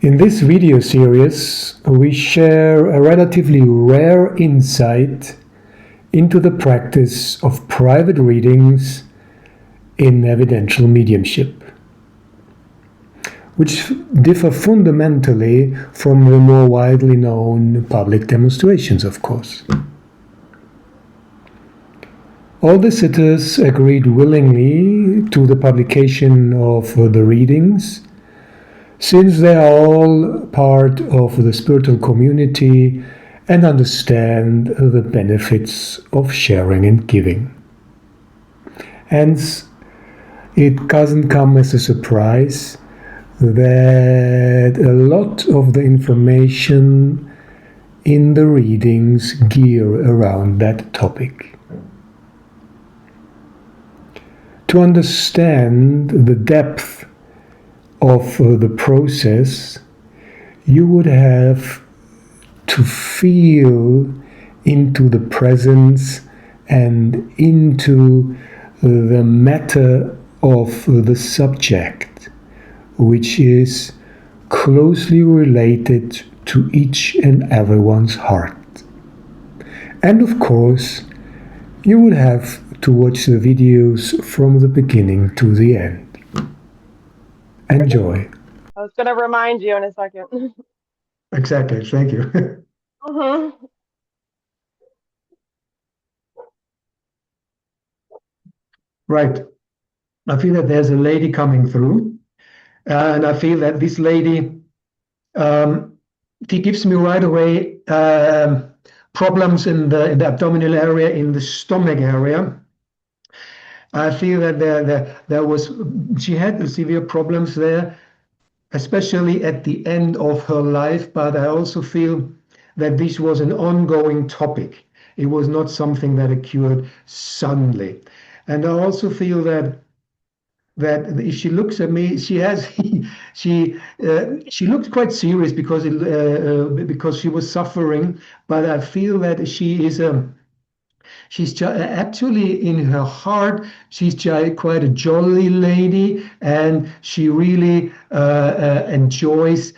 In this video series, we share a relatively rare insight into the practice of private readings in evidential mediumship, which differ fundamentally from the more widely known public demonstrations, of course. All the sitters agreed willingly to the publication of the readings, since they are all part of the spiritual community and understand the benefits of sharing and giving. Hence, it doesn't come as a surprise that a lot of the information in the readings gear around that topic. To understand the depth of the process, you would have to feel into the presence and into the matter of the subject, which is closely related to each and everyone's heart. And of course, you would have to watch the videos from the beginning to the end. Enjoy. I was going to remind you in a second. Exactly, thank you. Right. I feel that there's a lady coming through, and I feel that this lady, she gives me right away problems in the abdominal area, in the stomach area. I feel that she had severe problems there, especially at the end of her life, but I also feel that this was an ongoing topic. It was not something that occurred suddenly. And I also feel that if she looks at me, she looks quite serious because she was suffering, but I feel that she's actually in her heart, she's quite a jolly lady, and she really enjoys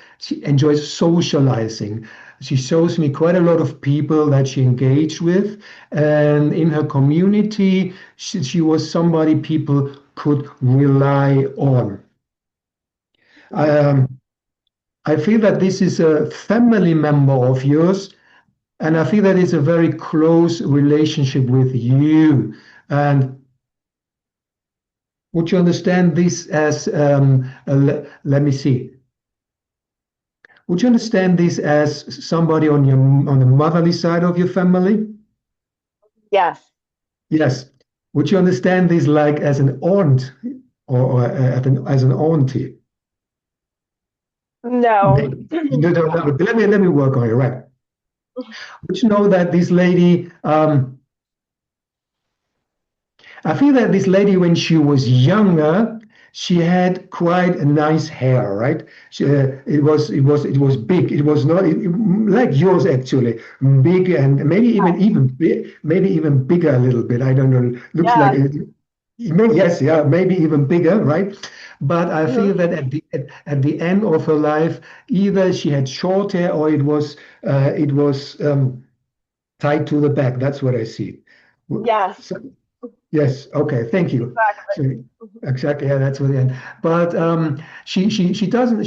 socializing. She shows me quite a lot of people that she engaged with, and in her community, she was somebody people could rely on. I feel that this is a family member of yours, and I feel that it's a very close relationship with you. And would you understand this as, let me see. Would you understand this as somebody on the motherly side of your family? Yes. Yes. Would you understand this like as an aunt or as an auntie? No. No, let me work on it, right? Would you know that this lady, I feel that this lady, when she was younger, she had quite a nice hair, right? It was big. It was not like yours actually, big and maybe even bigger a little bit. I don't know. Looks like it. Yes, yeah, maybe even bigger, right? But I feel that at the end of her life, either she had short hair or it was tied to the back. That's what I see. Yes. So, yes. Okay. Thank you. Exactly. Exactly. Yeah, that's what the end. But she doesn't.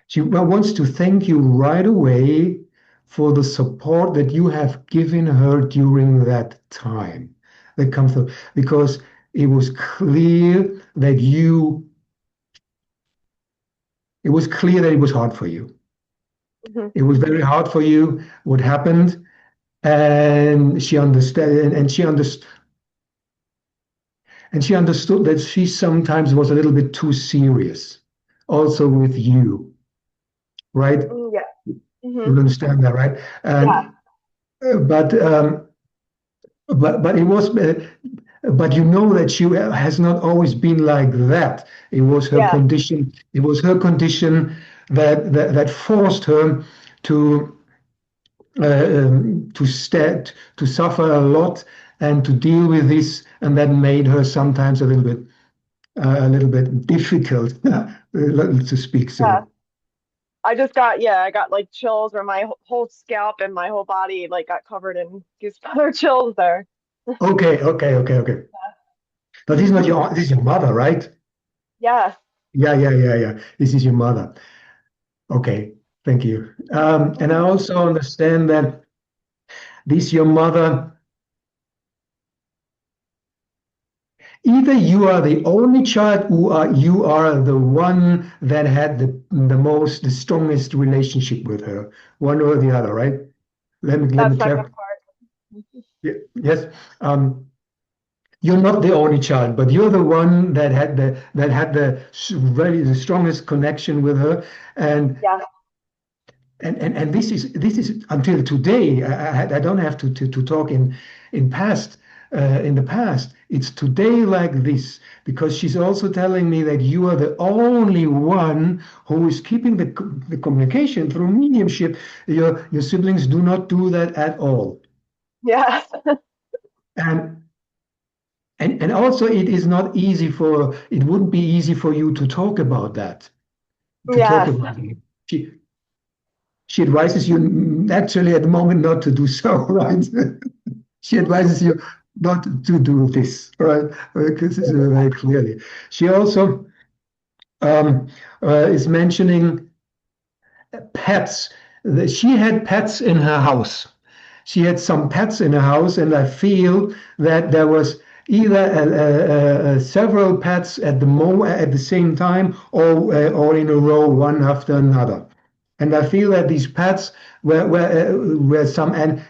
She wants to thank you right away for the support that you have given her during that time that comes through, because it was clear that it was clear that it was hard for you. It was very hard for you what happened, and she understood, and she understood that she sometimes was a little bit too serious, also with you, right? Yeah. You understand that, right? And but it was, but you know that she has not always been like that. It was her condition. It was her condition that forced her to to suffer a lot and to deal with this, and that made her sometimes a little bit a little bit difficult to speak. Yeah. So I got like chills where my whole scalp and my whole body like got covered in these other chills there. okay. But this is not your this is your mother, right? Yes, Yeah. This is your mother. Okay, thank you. And I also understand that this your mother. Either you are the only child, or you are the one that had the strongest relationship with her, one or the other, right? Let me that second clarify. part. Yes. Um, you're not the only child, but you're the one that had really the strongest connection with her, and Yes, and this is until today. I don't have to talk in past in the past. It's today like this because she's also telling me that you are the only one who is keeping the communication through mediumship. Your siblings do not do that at all, yes, and and also it wouldn't be easy for you to talk about that. To talk yes, about it. She she advises you actually at the moment not to do so, right? She advises you not to do this, right? Because this is very clearly. She also um, is mentioning pets. She had pets in her house. She had some pets in her house, and I feel that there was either several pets at the same time, or in a row, one after another. And I feel that these pets were some, and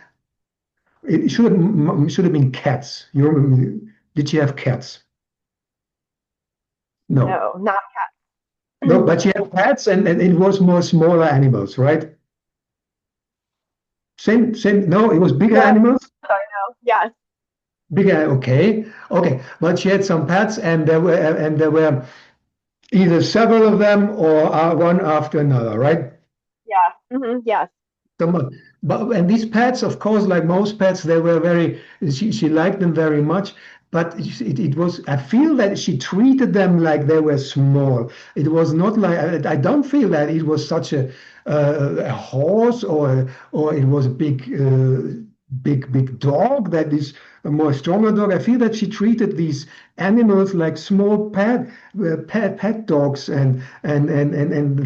it should have been cats. You remember, did she have cats? No. no, not No, but she had cats, and it was more smaller animals, right? Same. No, it was bigger yes, animals. I know. Yes, Bigger, okay. But she had some pets, and there were either several of them or one after another, right? yeah, yes, Some, but and these pets, of course, like most pets, they were very. She liked them very much, but it was. I feel that she treated them like they were small. It was not like I don't feel that it was such a horse or it was a big dog that is a more stronger dog. I feel that she treated these animals like small pet dogs and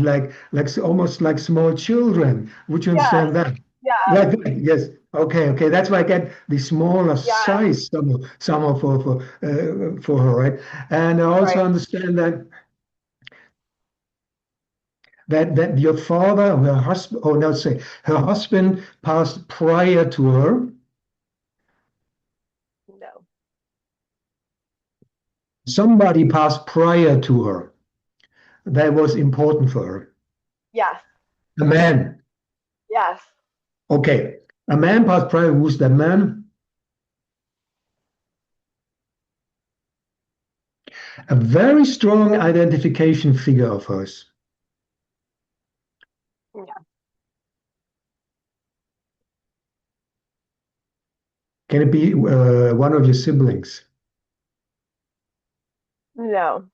like almost like small children. Would you yes, understand that? yes, Like yes. Okay. That's why I get the smaller yes, size some of for her, right? And I also right. understand that your father, her husband, oh no, say her husband passed prior to her. No, Somebody passed prior to her. That was important for her. yes, A man. yes, Okay. A man passed prior. Who's that man? A very strong identification figure of hers. yeah, Can it be one of your siblings? no,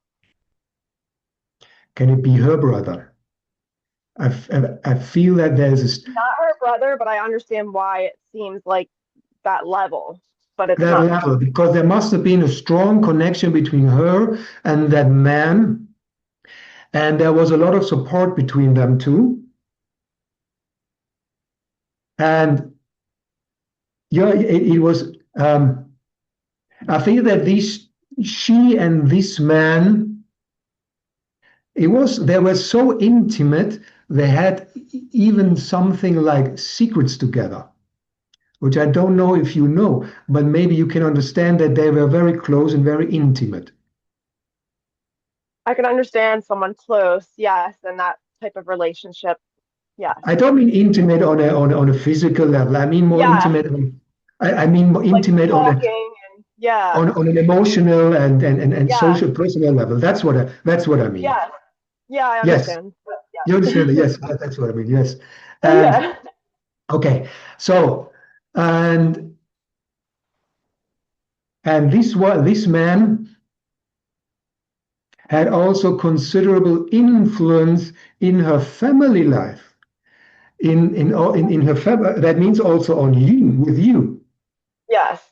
Can it be her brother? I feel that there's not her brother, but I understand why it seems like that level, but it's that not. level because there must have been a strong connection between her and that man, and there was a lot of support between them two. And yeah, it was. I feel that she and this man, they were so intimate. They had even something like secrets together, which I don't know if you know, but maybe you can understand that they were very close and very intimate. I can understand someone close, yes, and that type of relationship, yes, I don't mean intimate on a physical level. I mean more yes, intimate I mean more like intimate talking and yeah, on an emotional and yes, social personal level. That's what I mean. yes, yeah, I Yes, understand. But you understand? yes, Yes, that's what I mean. Yes, and yeah, okay, so and and this man had also considerable influence in her family life. In her family, that means also on you, with you Yes.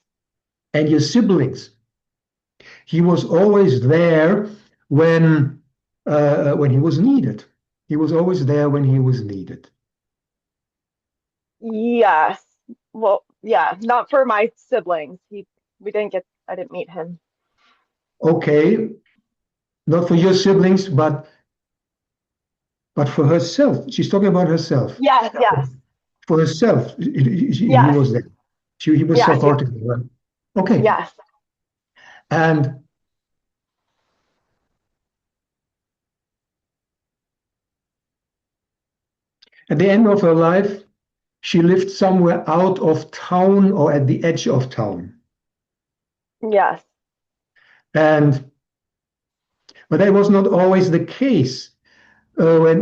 and your siblings. He was always there when when he was needed. He was always there when he was needed. Yes. Well, yeah, not for my siblings. I didn't meet him. Okay, not for your siblings, but for herself. She's talking about herself. Yes, yes, For herself, he yes, was there. He was yes, yes, supporting her. Right? Okay, yes, and at the end of her life, she lived somewhere out of town or at the edge of town. yes, And but that was not always the case. When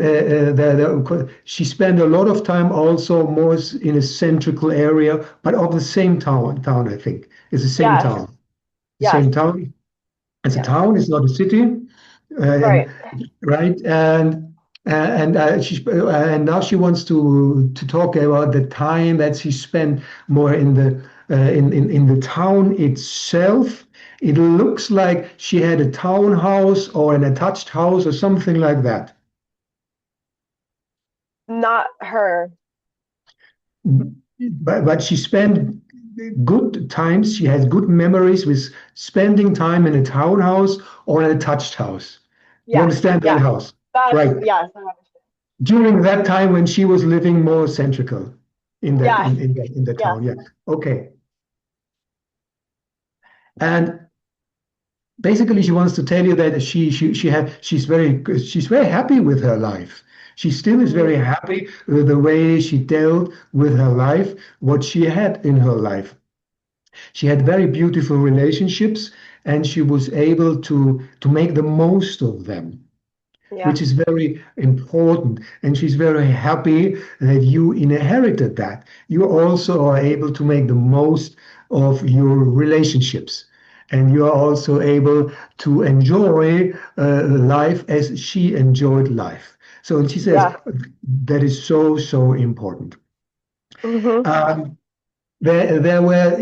she spent a lot of time also more in a central area, but of the same town I think. It's the same yes, town. The yes, same town. It's a yes. town, it's not a city. And Right. right and now she wants to talk about the time that she spent more in the town itself. It looks like she had a townhouse or an attached house or something like that. Not her. But she spent good times. She has good memories with spending time in a townhouse or in a touched house. You Yes, understand that yes. house, That's right? yes, I understand. During that time when she was living more centrical in that Yes, in the yes, town. Yeah. Okay. And basically, she wants to tell you that she's very happy with her life. She still is mhm, very happy with the way she dealt with her life, what she had in her life. She had very beautiful relationships, and she was able to make the most of them, which yes, is very important. And she's very happy that you inherited that. You also are able to make the most of your relationships. And you are also able to enjoy life as she enjoyed life. So, and she says yes. that is so, so important. Hmm. Um, there were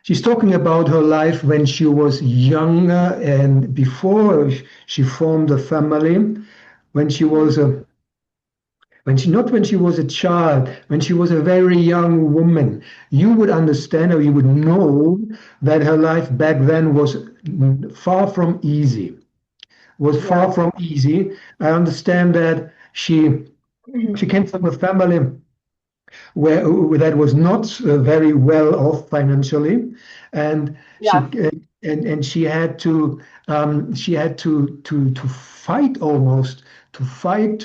she's talking about her life when she was younger and before she formed a family, when she Hmm. was a when she not when she was a child, when she was a very young woman, you would understand or you would know that her life back then was far from easy. Was far Yes. from easy. I understand that Mhm. she came from a family where that was not very well off financially, and she Yes. and she had to fight almost to fight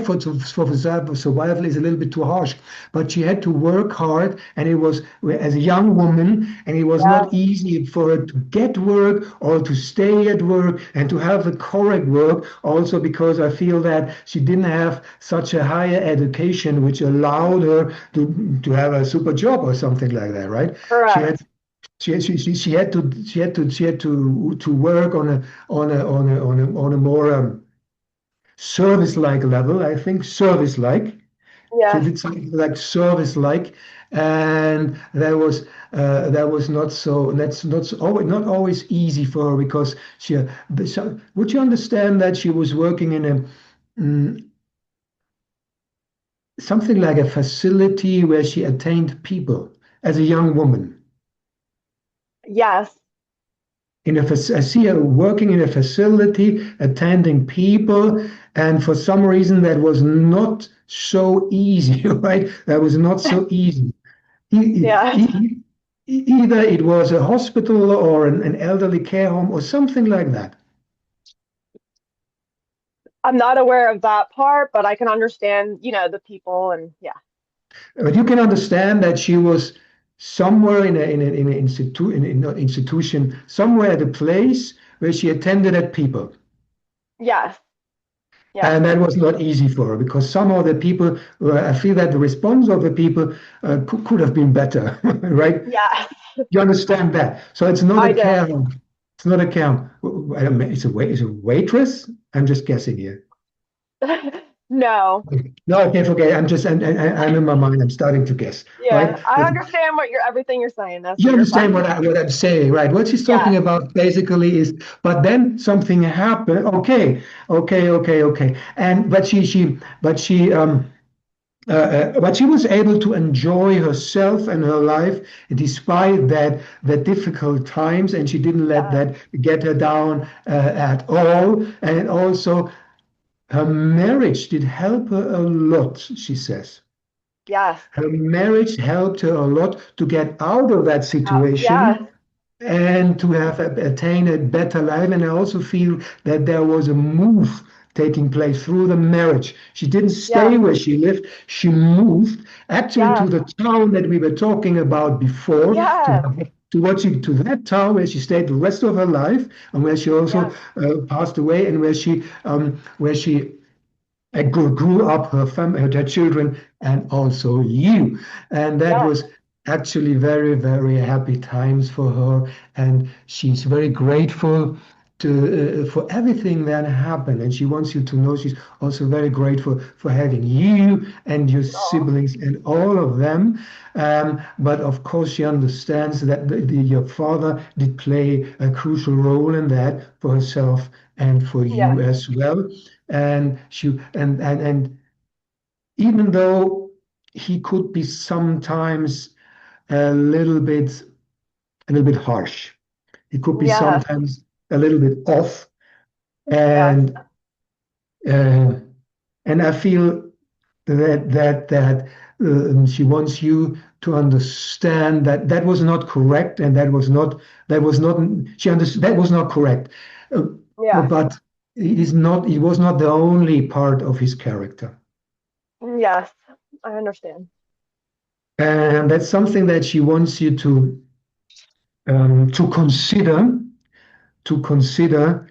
for survival is a little bit too harsh, but she had to work hard, and it was as a young woman, and it was not Yes. easy for her to get work or to stay at work and to have the correct work. Also, because I feel that she didn't have such a higher education, which allowed her to have a super job or something like that, right? She had Correct. she had to work on a more service-like level. I think service-like. She Yes. did something like service-like, and that was not so not always easy for her because so, would you understand that she was working in a something like a facility where she attained people as a young woman. Yes. I see her working in a facility, attending people, and for some reason that was not so easy, right? That was not so easy. Yes. Either it was a hospital or an elderly care home or something like that. I'm not aware of that part, but I can understand, the people and yeah. But you can understand that she was somewhere in an not institution, somewhere at a place where she attended at people. Yes. Yes. And that was not easy for her because some of the people, I feel that the response of the people could have been better, right? Yes. You understand that? So it's not a I do. care. It's not a care. It's a waitress. I'm just guessing here. No. No, okay, forget. I'm in my mind. I'm starting to guess, Yeah, right? I understand everything you're saying. That's You you're understand fine. what I'm saying, right? What she's talking Yes. about basically is, but then something happened. Okay. And but she was able to enjoy herself and her life despite the difficult times, and she didn't let Yes. that get her down at all. And also, her marriage did help her a lot, she says. Yes. Her marriage helped her a lot to get out of that Yes. situation and to have attained a better life. And I also feel that there was a move taking place through the marriage. She didn't stay Yes. where she lived. She moved actually to Yes. the town that we were talking about before, Yes. to that town where she stayed the rest of her life, and where she also Yes. passed away, and where she grew up her family, her children, and also you. And that Yes. was actually very, very happy times for her. And she's very grateful for everything that happened. And she wants you to know she's also very grateful for having you and your Oh, siblings and all of them. But of course, she understands that your father did play a crucial role in that for herself and for yes. you as well. And even though he could be sometimes a little bit a little bit harsh, he could be Yes. sometimes a little bit off, Yes. and uh, and I feel that she wants you to understand that that was not correct, and that was not she understood that was not correct. Uh, Yes. but he was not the only part of his character. Yes. I understand. And that's something that she wants you to consider, to consider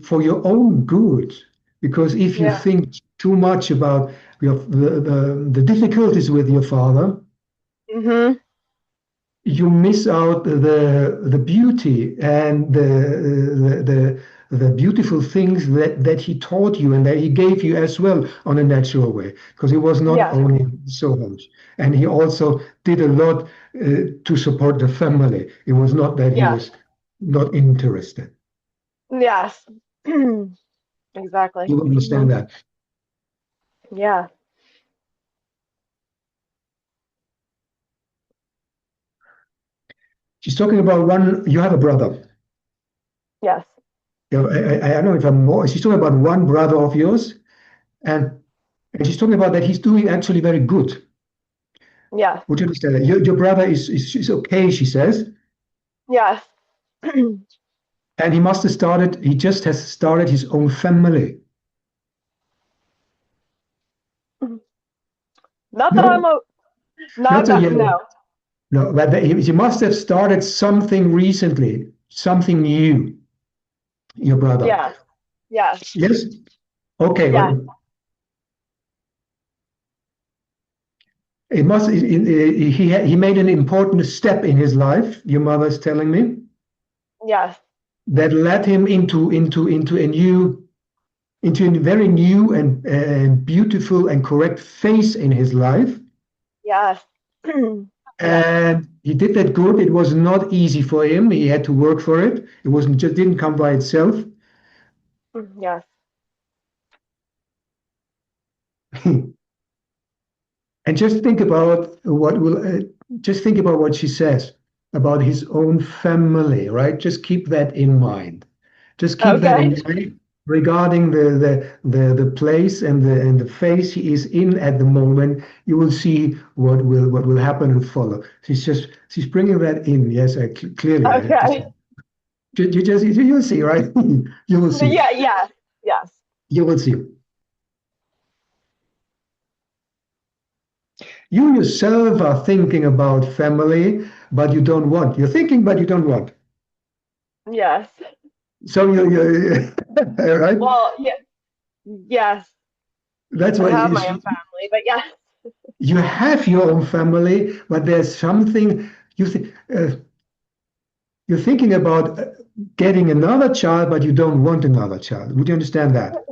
for your own good. Because if you Yeah. think too much about the difficulties with your father, Mm-hmm. you miss out the beauty and the beautiful things that he taught you and that he gave you as well on a natural way, because he was not Yes. only so much, and he also did a lot to support the family. It was not that he Yes. was not interested. Yes. Exactly. You Hmm. understand that? Yeah. She's talking about one. You have a brother. Yes. You know, I don't know if I'm more. She's talking about one brother of yours, and and she's talking about that he's doing actually very good. Yes. Would you understand that? Your brother is okay, she says, Yes. and he just has started his own family. Not that I'm No, a not not so that young. no. No, but he must have started something recently, something new, your brother. Yes. Yes. Yes? Okay, Yes. well, he made an important step in his life, your mother's telling me, Yes. that led him into a very new and beautiful and correct phase in his life. Yes. Yes. And he did that good. It was not easy for him. He had to work for it. It wasn't just didn't come by itself. Yes. And just think about what she says about his own family, right? Just keep that in mind. Just keep that Okay. in mind regarding the place and the phase he is in at the moment. You will see what will happen and follow. She's bringing that in. Yes, clearly. I just Okay. you'll see, right? You will see. Yeah, yes. Yes. You will see. You yourself are thinking about family, but you don't want. You're thinking, but you don't want. Yes. So you right? Well, yeah, yes. That's I why have my own family, but yes. you have your own family, but there's something you th you're thinking about getting another child, but you don't want another child. Would you understand that?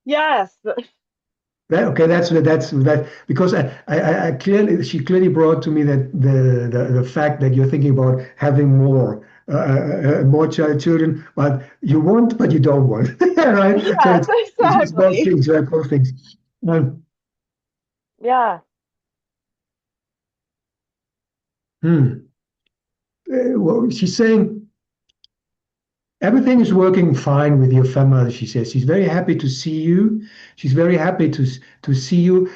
Yes. Okay, that's because I clearly she clearly brought to me that the fact that you're thinking about having more children, but you want, but you don't want, right? So Yes, it's both exactly. things, right? Both things. Um, Yeah. hmm. Well, she's saying everything is working fine with your family. She says she's very happy to see you. She's very happy to see you.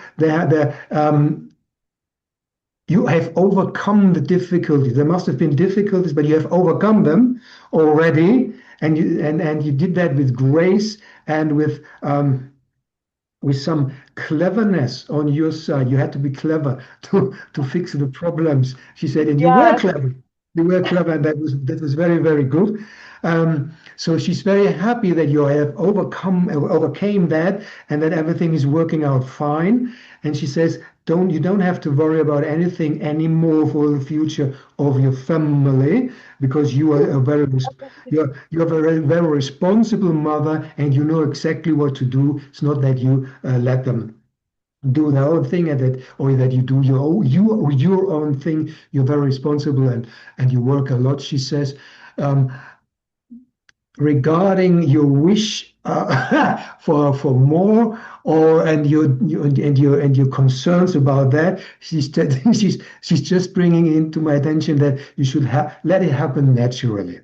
You have overcome the difficulties. There must have been difficulties, but you have overcome them already, and you did that with grace and with some cleverness on your side. You had to be clever to fix the problems. She said, and you were Yes. clever. You were clever, and that was very, very good. So she's very happy that you have overcame that, and that everything is working out fine. And she says, you don't have to worry about anything anymore for the future of your family because you are a you're a very responsible mother, and you know exactly what to do. It's not that you let them do their own thing, or that you do your own thing. You're very responsible, and you work a lot. She says, um, regarding your wish for more, and your concerns about that. She's just bringing into my attention that you should let it happen naturally,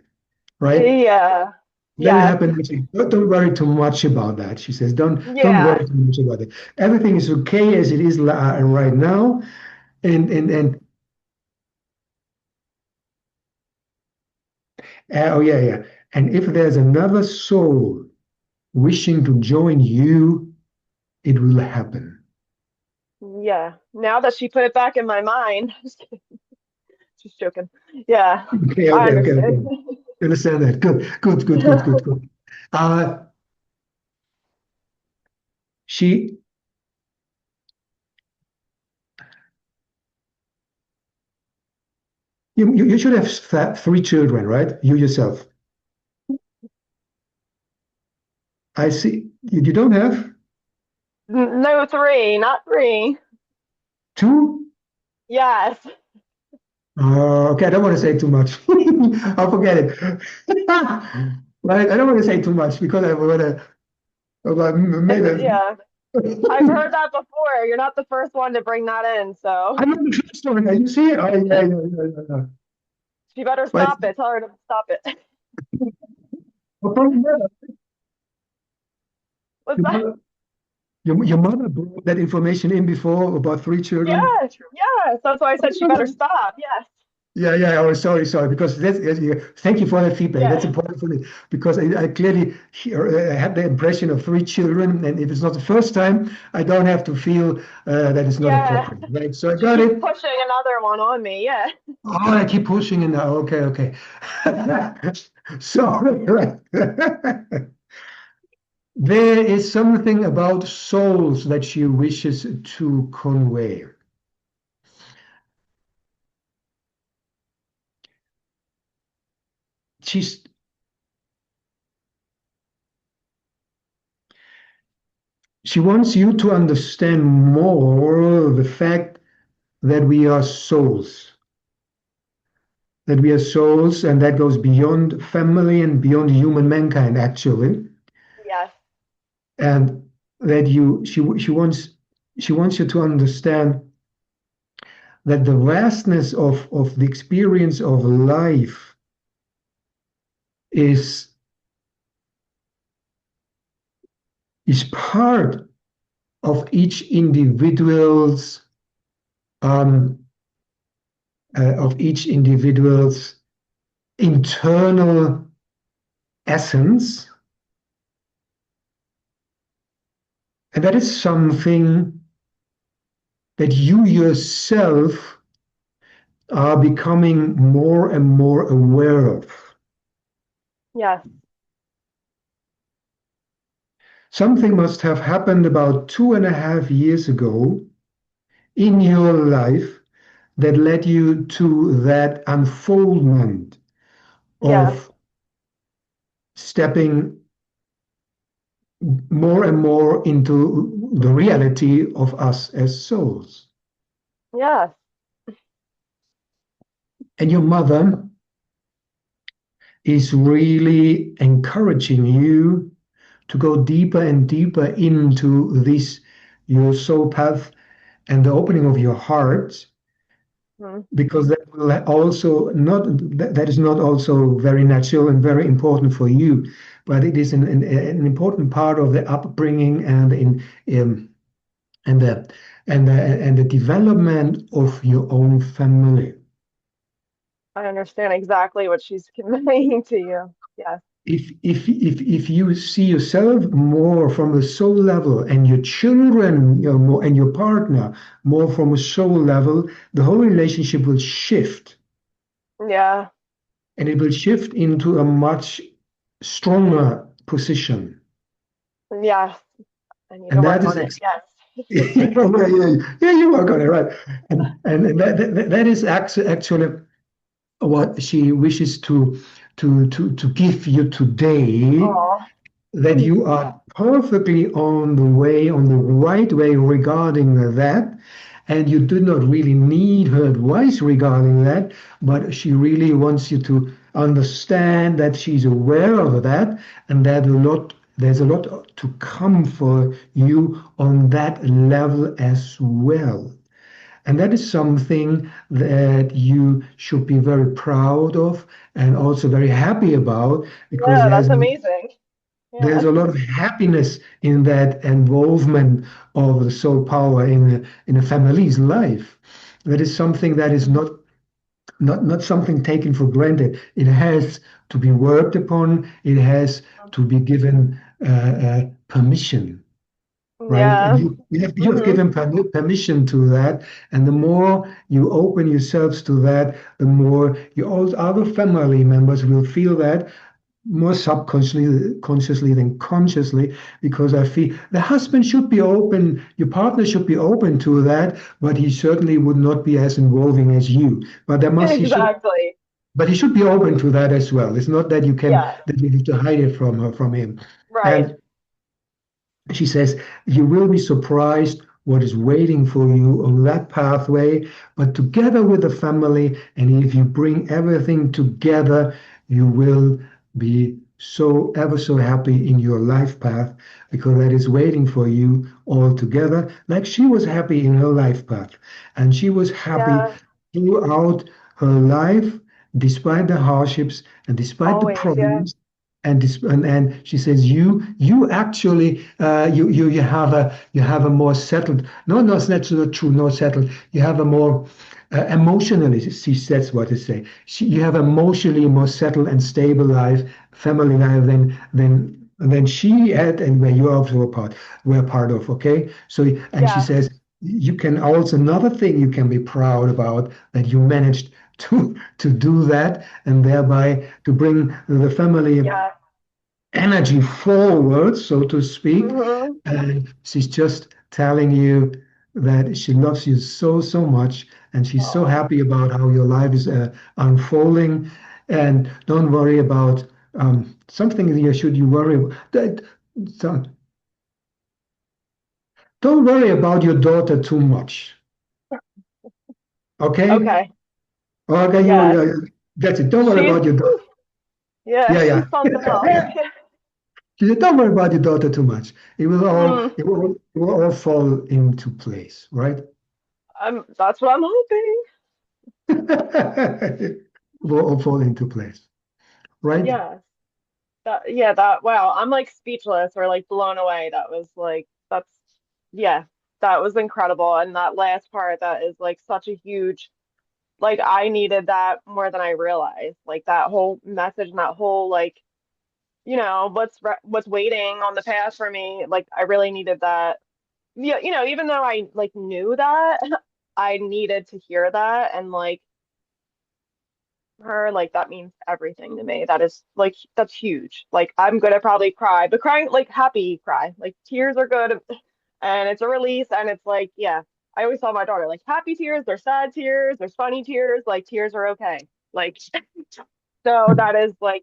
right? Yeah. Let it Yes. happen. Don't worry too much about that. She says, don't Yeah. worry too much about it. Everything is okay as it is right now. And oh yeah, yeah. And if there's another soul wishing to join you, it will happen. Yeah. Now that she put it back in my mind, just joking. Yeah. Okay, I okay, okay, understand. okay. Understand that. Good, good, good, good, good, good. Uh, she, you should have three children, right? You yourself. I see. You don't have No, three, not three. two? Yes. Okay, I don't want to say too much. I'll forget it. Right? I don't want to say too much because I want to, maybe. Yeah. I've heard that before. You're not the first one to bring that in, so I'm not the first one. You see it? Oh, yeah, yeah, yeah, yeah. she better But stop it. Tell her to stop it. well, probably not. What's Your that? mother, your mother brought that information in before about three children. Yes, yes. That's why I said she better stop. Yes. Yeah, yeah. Oh, sorry, sorry. Because yeah, thank you for that feedback. That's Yeah. important for me because I clearly had the impression of three children, and if it's not the first time, I don't have to feel that it's not Yeah. appropriate, right? So I She got keeps it. pushing another one on me. Yeah. Oh, I keep pushing it now. Okay, okay. So right. There is something about souls that she wishes to convey. She's she wants you to understand more the fact that we are souls, and that goes beyond family and beyond human mankind, actually, Yes. and that she wants you to understand that the vastness of the experience of life is part of each um, individual's internal essence, and that is something that you yourself are becoming more and more aware of. Yes. Something must have happened about 2.5 years ago in your life that led you to that unfoldment Yeah. of stepping more and more into the reality of us as souls. Yes. And your mother is really encouraging you to go deeper and deeper into this, your soul path and the opening of your heart, Mhm. because that will also not that is not also very natural and very important for you, but it is an important part of the upbringing um, and the and the development of your own family. I understand exactly what she's conveying to you. Yes. If you see yourself more from a soul level and your children, more, and your partner more from a soul level, the whole relationship will shift, Yeah. and it will shift into a much stronger position. Yes. I need to And that work is on it. Yes. yeah, you work on it, right? And that is actually what she wishes to give you today, Oh. that you are perfectly on the way, on the right way regarding that. And you do not really need her advice regarding that, but she really wants you to understand that she's aware of that, and that there's a lot to come for you on that level as well. And that is something that you should be very proud of and also very happy about, because Yeah, that's amazing. there's Yeah. a lot of happiness in that involvement of the soul power in a family's life. That is something that is not something taken for granted. It has to be worked upon. It has to be given permission, right? And Yeah. you have Hmm. given permission to that, and the more you open yourselves to that, the more your all other family members will feel that more subconsciously consciously than consciously, because I feel the husband should be open, your partner should be open to that, but he certainly would not be as involving as you. But there must he should Exactly. but he should be open to that as well. It's not that Yeah. that you have to hide it from her, from him. Right. And she says, you will be surprised what is waiting for you on that pathway, but together with the family, and if you bring everything together, you will be so ever so happy in your life path, because that is waiting for you all together, like she was happy in her life path. And she was happy Yeah. throughout her life, despite the hardships and despite the Always. Yeah. problems, and she says you actually you have a more settled, no, that's not true, not settled, you have a more emotionally, she says what to say, you have emotionally more settled and stable life, family life than she had, and where you also were part of, okay, so, and she Yeah. says you can also, another thing you can be proud about, that you managed to do that, and thereby to bring the family Yeah. energy forward, so to speak. Hmm. And she's just telling you that she loves you so, so much. And she's so Oh. happy about how your life is unfolding. And don't worry about something here, should you worry about. So, don't worry about your daughter too much. Okay? Okay. Okay, Yes. that's it. Don't worry She's, about your daughter. yeah, Yeah, she's yeah. something else. She said, don't worry about your daughter too much. Mm, It will all fall into place, right? that's what I'm hoping. It will all fall into place, right? Yes. Yeah, wow. I'm like speechless or like blown away. That was like, yeah, that was incredible. And that last part, that is like such a huge, like I needed that more than I realized. Like that whole message and that whole like, what's waiting on the path for me. Like I really needed that. Yeah, even though I like knew that, I needed to hear that and like her, like that means everything to me. That is like that's huge. Like I'm gonna probably cry, but crying like happy cry. Like tears are good and it's a release and it's like, yeah. I always tell my daughter, like, happy tears, there's sad tears, there's funny tears, like tears are okay. Like, so that is like